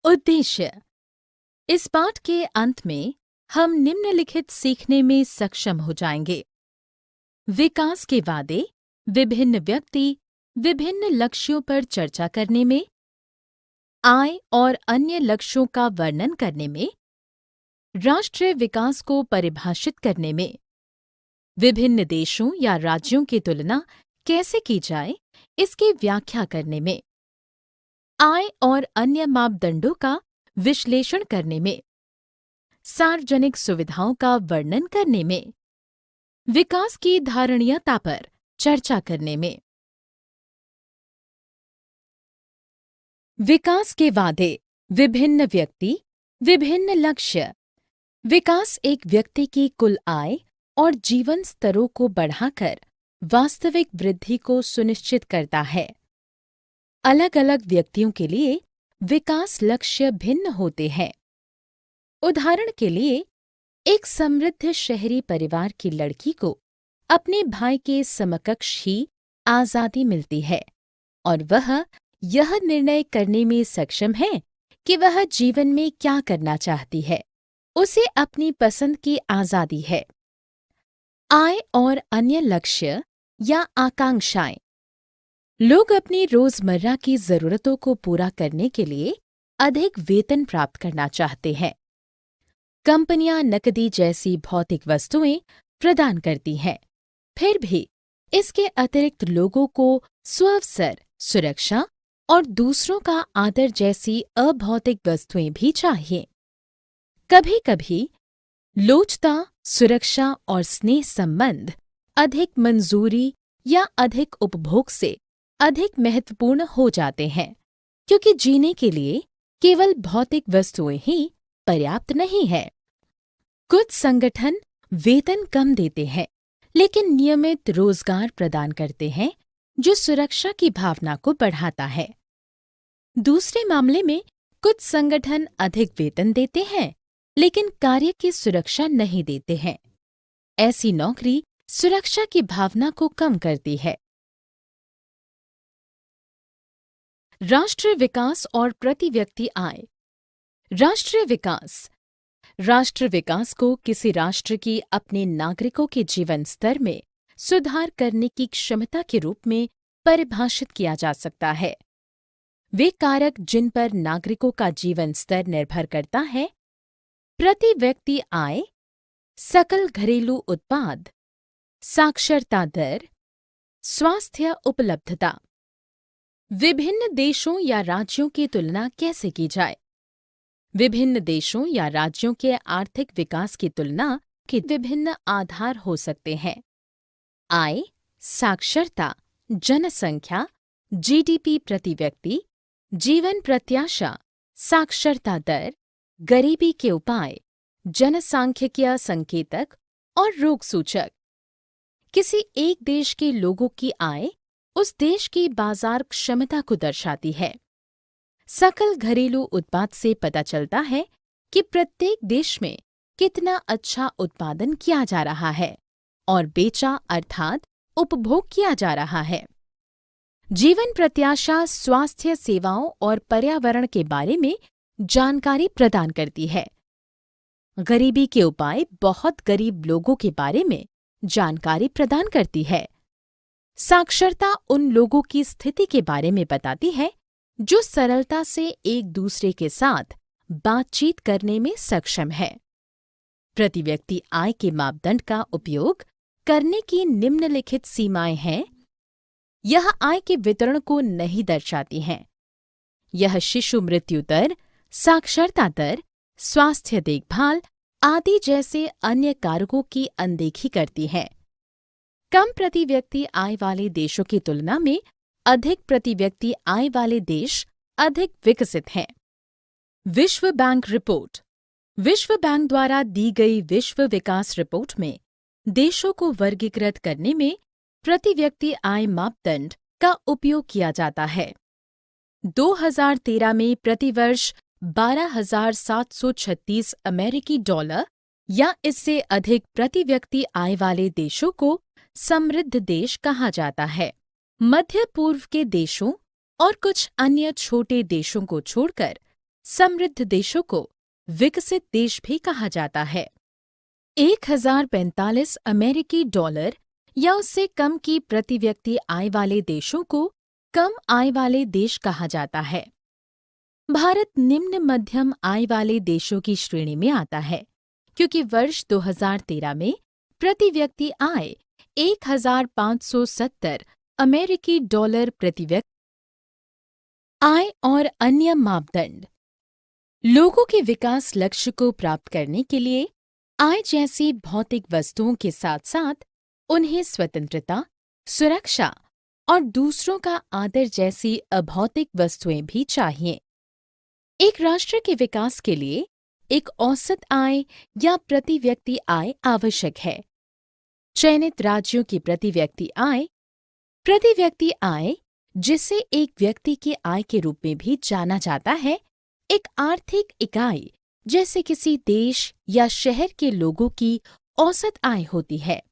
उद्देश्य। इस पाठ के अंत में हम निम्नलिखित सीखने में सक्षम हो जाएंगे। विकास के वादे, विभिन्न व्यक्ति विभिन्न लक्ष्यों पर चर्चा करने में, आय और अन्य लक्ष्यों का वर्णन करने में, राष्ट्रीय विकास को परिभाषित करने में, विभिन्न देशों या राज्यों की तुलना कैसे की जाए इसकी व्याख्या करने में, आय और अन्य मापदंडों का विश्लेषण करने में, सार्वजनिक सुविधाओं का वर्णन करने में, विकास की धारणीयता पर चर्चा करने में। विकास के वादे, विभिन्न व्यक्ति विभिन्न लक्ष्य। विकास एक व्यक्ति की कुल आय और जीवन स्तरों को बढ़ाकर वास्तविक वृद्धि को सुनिश्चित करता है। अलग-अलग व्यक्तियों के लिए विकास लक्ष्य भिन्न होते हैं। उदाहरण के लिए, एक समृद्ध शहरी परिवार की लड़की को अपने भाई के समकक्ष ही आजादी मिलती है और वह यह निर्णय करने में सक्षम है कि वह जीवन में क्या करना चाहती है। उसे अपनी पसंद की आजादी है। आय और अन्य लक्ष्य या आकांक्षाएं। लोग अपनी रोजमर्रा की जरूरतों को पूरा करने के लिए अधिक वेतन प्राप्त करना चाहते हैं। कंपनियां नकदी जैसी भौतिक वस्तुएं प्रदान करती हैं। फिर भी इसके अतिरिक्त लोगों को स्वावसर, सुरक्षा और दूसरों का आदर जैसी अभौतिक वस्तुएं भी चाहिए। कभी-कभी लोचता, सुरक्षा और स्नेह संबंध अधिक मंजूरी या अधिक उपभोग से अधिक महत्वपूर्ण हो जाते हैं, क्योंकि जीने के लिए केवल भौतिक वस्तुएं ही पर्याप्त नहीं है। कुछ संगठन वेतन कम देते हैं, लेकिन नियमित रोजगार प्रदान करते हैं जो सुरक्षा की भावना को बढ़ाता है। दूसरे मामले में कुछ संगठन अधिक वेतन देते हैं, लेकिन कार्य की सुरक्षा नहीं देते हैं। ऐसी नौकरी सुरक्षा की भावना को कम करती है। राष्ट्रीय विकास और प्रति व्यक्ति आय। राष्ट्रीय विकास को किसी राष्ट्र की अपने नागरिकों के जीवन स्तर में सुधार करने की क्षमता के रूप में परिभाषित किया जा सकता है। वे कारक जिन पर नागरिकों का जीवन स्तर निर्भर करता है: प्रति व्यक्ति आय, सकल घरेलू उत्पाद, साक्षरता दर, स्वास्थ्य उपलब्धता। विभिन्न देशों या राज्यों की तुलना कैसे की जाए? विभिन्न देशों या राज्यों के आर्थिक विकास की तुलना के विभिन्न आधार हो सकते हैं। आय, साक्षरता, जनसंख्या, जीडीपी प्रति व्यक्ति, जीवन प्रत्याशा, साक्षरता दर, गरीबी के उपाय, जनसांख्यिकीय संकेतक और रोग सूचक। किसी एक देश के लोगों की आय उस देश की बाजार क्षमता को दर्शाती है। सकल घरेलू उत्पाद से पता चलता है कि प्रत्येक देश में कितना अच्छा उत्पादन किया जा रहा है और बेचा अर्थात उपभोग किया जा रहा है। जीवन प्रत्याशा स्वास्थ्य सेवाओं और पर्यावरण के बारे में जानकारी प्रदान करती है। गरीबी के उपाय बहुत गरीब लोगों के बारे में जानकारी प्रदान करती है। साक्षरता उन लोगों की स्थिति के बारे में बताती है जो सरलता से एक दूसरे के साथ बातचीत करने में सक्षम है। प्रति व्यक्ति आय के मापदंड का उपयोग करने की निम्नलिखित सीमाएं हैं। यह आय के वितरण को नहीं दर्शाती हैं। यह शिशु मृत्यु दर, साक्षरता दर, स्वास्थ्य देखभाल आदि जैसे अन्य कारकों की अनदेखी करती है। कम प्रति व्यक्ति आय वाले देशों की तुलना में अधिक प्रति व्यक्ति आय वाले देश अधिक विकसित हैं। विश्व बैंक रिपोर्ट। विश्व बैंक द्वारा दी गई विश्व विकास रिपोर्ट में देशों को वर्गीकृत करने में प्रति व्यक्ति आय मापदंड का उपयोग किया जाता है। 2013 में प्रतिवर्ष 12,736 अमेरिकी डॉलर या इससे अधिक प्रति व्यक्ति आय वाले देशों को समृद्ध देश कहा जाता है। मध्य पूर्व के देशों और कुछ अन्य छोटे देशों को छोड़कर समृद्ध देशों को विकसित देश भी कहा जाता है। 1045 अमेरिकी डॉलर या उससे कम की प्रति व्यक्ति आय वाले देशों को कम आय वाले देश कहा जाता है। भारत निम्न मध्यम आय वाले देशों की श्रेणी में आता है, क्योंकि वर्ष 2013 में प्रति व्यक्ति आय 1570 अमेरिकी डॉलर प्रति व्यक्ति। आय और अन्य मापदंड। लोगों के विकास लक्ष्य को प्राप्त करने के लिए आय जैसी भौतिक वस्तुओं के साथ साथ उन्हें स्वतंत्रता, सुरक्षा और दूसरों का आदर जैसी अभौतिक वस्तुएं भी चाहिए। एक राष्ट्र के विकास के लिए एक औसत आय या प्रति व्यक्ति आय आवश्यक है। चयनित राज्यों की प्रति व्यक्ति आय, जिसे एक व्यक्ति की आय के रूप में भी जाना जाता है, एक आर्थिक इकाई जैसे किसी देश या शहर के लोगों की औसत आय होती है।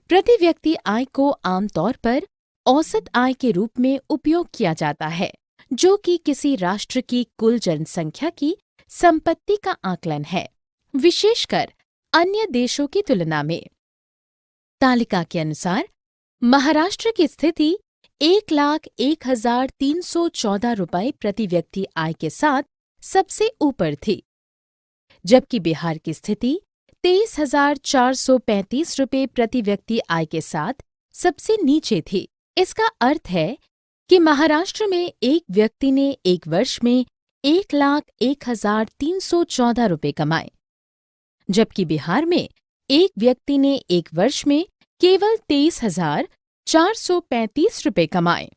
प्रति व्यक्ति आय को आमतौर पर औसत आय के रूप में उपयोग किया जाता है, जो कि किसी राष्ट्र की कुल जनसंख्या की संपत्ति का आकलन है, विशेषकर अन्य देशों की तुलना में। तालिका के अनुसार महाराष्ट्र की स्थिति 1,01,314 रुपये प्रति व्यक्ति आय के साथ सबसे ऊपर थी, जबकि बिहार की स्थिति 23,435 रुपये प्रति व्यक्ति आय के साथ सबसे नीचे थी। इसका अर्थ है कि महाराष्ट्र में एक व्यक्ति ने एक वर्ष में 1,01,314 रुपये कमाए, जबकि बिहार में एक व्यक्ति ने एक वर्ष में केवल 23,435 रुपये कमाए।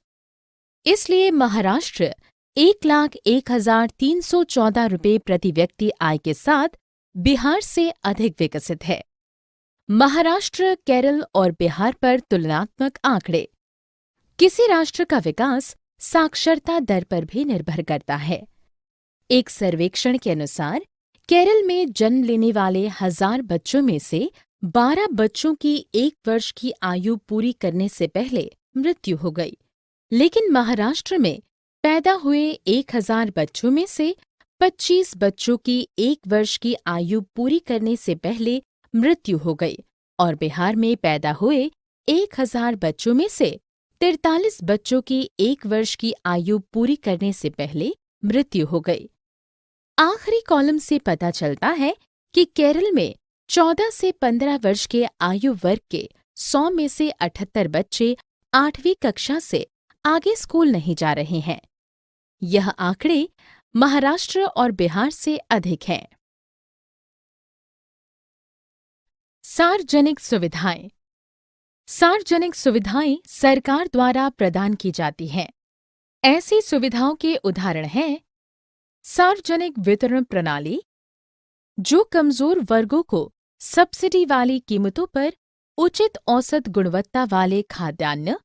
इसलिए महाराष्ट्र 1,01,314 रुपये प्रति व्यक्ति आय के साथ बिहार से अधिक विकसित है। महाराष्ट्र, केरल और बिहार पर तुलनात्मक आंकड़े। किसी राष्ट्र का विकास साक्षरता दर पर भी निर्भर करता है। एक सर्वेक्षण के अनुसार केरल में जन्म लेने वाले 1000 बच्चों में से 12 बच्चों की 1 वर्ष की आयु पूरी करने से पहले मृत्यु हो गई, लेकिन महाराष्ट्र में पैदा हुए 1000 बच्चों में से 25 बच्चों की 1 वर्ष की आयु पूरी करने से पहले मृत्यु हो गई और बिहार में पैदा हुए 1000 बच्चों में से 43 बच्चों की 1 वर्ष की आयु पूरी करने से पहले मृत्यु हो गई। आखिरी कॉलम से पता चलता है कि केरल में 14 से 15 वर्ष के आयु वर्ग के 100 में से 78 बच्चे 8वीं कक्षा से आगे स्कूल नहीं जा रहे हैं। यह आंकड़े महाराष्ट्र और बिहार से अधिक हैं। सार्वजनिक सुविधाएं। सार्वजनिक सुविधाएं सरकार द्वारा प्रदान की जाती हैं। ऐसी सुविधाओं के उदाहरण हैं सार्वजनिक वितरण प्रणाली, जो कमजोर वर्गों को सब्सिडी वाली कीमतों पर उचित औसत गुणवत्ता वाले खाद्यान्न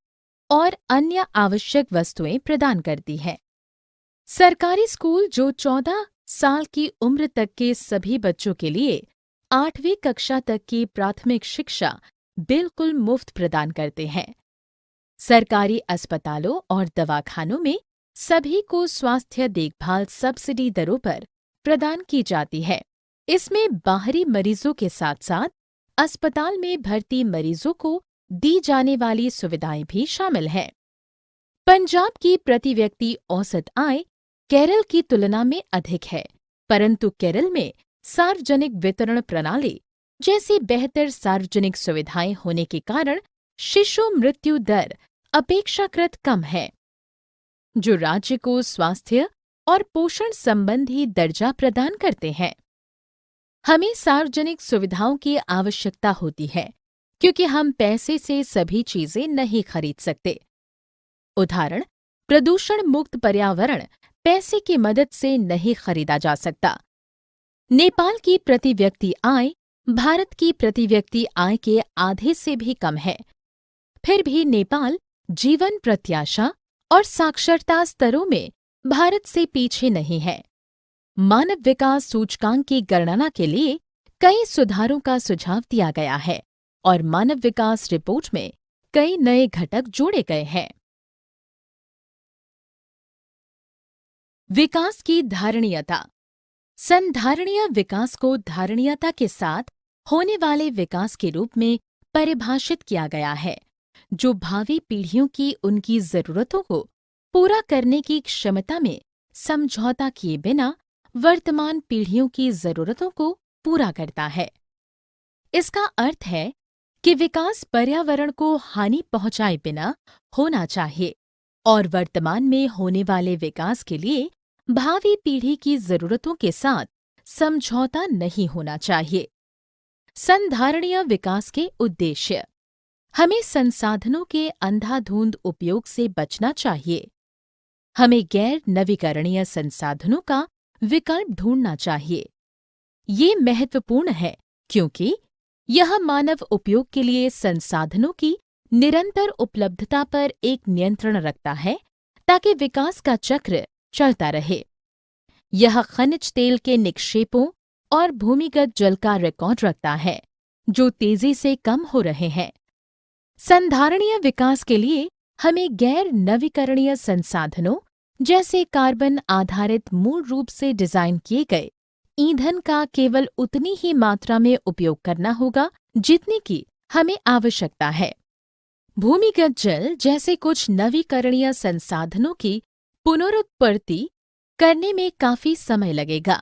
और अन्य आवश्यक वस्तुएं प्रदान करती है। सरकारी स्कूल, जो 14 साल की उम्र तक के सभी बच्चों के लिए 8वीं कक्षा तक की प्राथमिक शिक्षा बिल्कुल मुफ्त प्रदान करते हैं। सरकारी अस्पतालों और दवाखानों में सभी को स्वास्थ्य देखभाल सब्सिडी दरों पर प्रदान की जाती है। इसमें बाहरी मरीजों के साथ साथ अस्पताल में भर्ती मरीजों को दी जाने वाली सुविधाएं भी शामिल हैं। पंजाब की प्रति व्यक्ति औसत आय केरल की तुलना में अधिक है, परंतु केरल में सार्वजनिक वितरण प्रणाली जैसी बेहतर सार्वजनिक सुविधाएं होने के कारण शिशु मृत्यु दर अपेक्षाकृत कम है, जो राज्य को स्वास्थ्य और पोषण संबंधी दर्जा प्रदान करते हैं। हमें सार्वजनिक सुविधाओं की आवश्यकता होती है, क्योंकि हम पैसे से सभी चीजें नहीं खरीद सकते। उदाहरण, प्रदूषण मुक्त पर्यावरण पैसे की मदद से नहीं खरीदा जा सकता। नेपाल की प्रति व्यक्ति आय भारत की प्रति व्यक्ति आय के आधे से भी कम है। फिर भी नेपाल जीवन प्रत्याशा और साक्षरता स्तरों में भारत से पीछे नहीं है। मानव विकास सूचकांक की गणना के लिए कई सुधारों का सुझाव दिया गया है और मानव विकास रिपोर्ट में कई नए घटक जोड़े गए हैं। विकास की धारणीयता। संधारणीय विकास को धारणीयता के साथ होने वाले विकास के रूप में परिभाषित किया गया है, जो भावी पीढ़ियों की उनकी जरूरतों को पूरा करने की क्षमता में समझौता किए बिना वर्तमान पीढ़ियों की जरूरतों को पूरा करता है। इसका अर्थ है कि विकास पर्यावरण को हानि पहुंचाए बिना होना चाहिए और वर्तमान में होने वाले विकास के लिए भावी पीढ़ी की जरूरतों के साथ समझौता नहीं होना चाहिए। संधारणीय विकास के उद्देश्य। हमें संसाधनों के अंधाधुंध उपयोग से बचना चाहिए। हमें गैर नवीकरणीय संसाधनों का विकल्प ढूंढना चाहिए। ये महत्वपूर्ण है क्योंकि यह मानव उपयोग के लिए संसाधनों की निरंतर उपलब्धता पर एक नियंत्रण रखता है ताकि विकास का चक्र चलता रहे। यह खनिज तेल के निक्षेपों और भूमिगत जल का रिकॉर्ड रखता है जो तेजी से कम हो रहे हैं। संधारणीय विकास के लिए हमें गैर नवीकरणीय संसाधनों जैसे कार्बन आधारित मूल रूप से डिजाइन किए गए ईंधन का केवल उतनी ही मात्रा में उपयोग करना होगा जितनी की हमें आवश्यकता है। भूमिगत जल जैसे कुछ नवीकरणीय संसाधनों की पुनरुत्पत्ति करने में काफी समय लगेगा,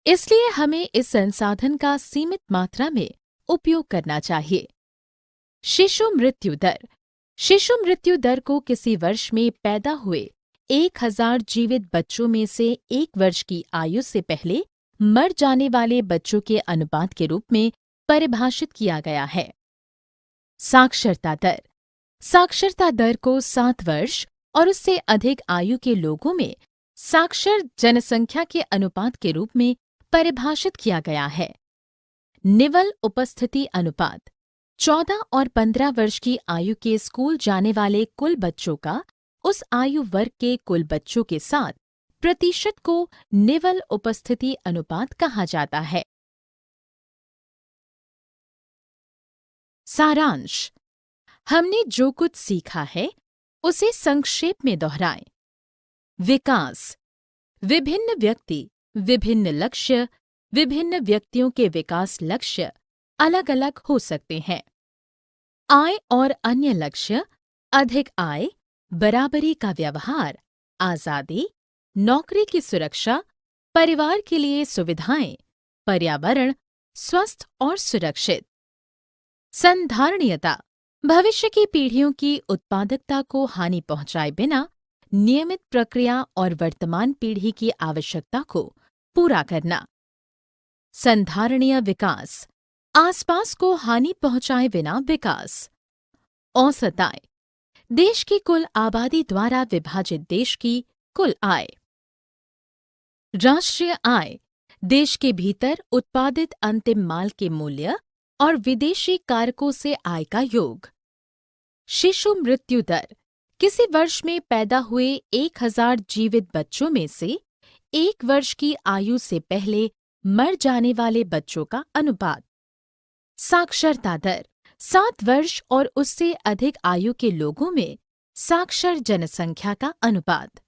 इसलिए हमें इस संसाधन का सीमित मात्रा में उपयोग करना चाहिए। शिशु मृत्यु दर। शिशु मृत्यु दर को किसी वर्ष में पैदा हुए 1000 जीवित बच्चों में से 1 वर्ष की आयु से पहले मर जाने वाले बच्चों के अनुपात के रूप में परिभाषित किया गया है। साक्षरता दर। साक्षरता दर को 7 वर्ष और उससे अधिक आयु के लोगों में साक्षर जनसंख्या के अनुपात के रूप में परिभाषित किया गया है। निवल उपस्थिति अनुपात। 14 और 15 वर्ष की आयु के स्कूल जाने वाले कुल बच्चों का उस आयु वर्ग के कुल बच्चों के साथ प्रतिशत को निवल उपस्थिति अनुपात कहा जाता है। सारांश। हमने जो कुछ सीखा है उसे संक्षेप में दोहराएं। विकास। विभिन्न व्यक्ति, विभिन्न लक्ष्य, विभिन्न व्यक्तियों के विकास लक्ष्य अलग अलग हो सकते हैं। आय और अन्य लक्ष्य। अधिक आय, बराबरी का व्यवहार, आजादी, नौकरी की सुरक्षा, परिवार के लिए सुविधाएं, पर्यावरण स्वस्थ और सुरक्षित। संधारणीयता। भविष्य की पीढ़ियों की उत्पादकता को हानि पहुंचाए बिना नियमित प्रक्रिया और वर्तमान पीढ़ी की आवश्यकता को पूरा करना। संधारणीय विकास। आसपास को हानि पहुंचाए बिना विकास। औसत आय। देश की कुल आबादी द्वारा विभाजित देश की कुल आय। राष्ट्रीय आय। देश के भीतर उत्पादित अंतिम माल के मूल्य और विदेशी कारकों से आय का योग। शिशु मृत्यु दर। किसी वर्ष में पैदा हुए 1000 जीवित बच्चों में से 1 वर्ष की आयु से पहले मर जाने वाले बच्चों का अनुपात। साक्षरता दर। 7 वर्ष और उससे अधिक आयु के लोगों में साक्षर जनसंख्या का अनुपात।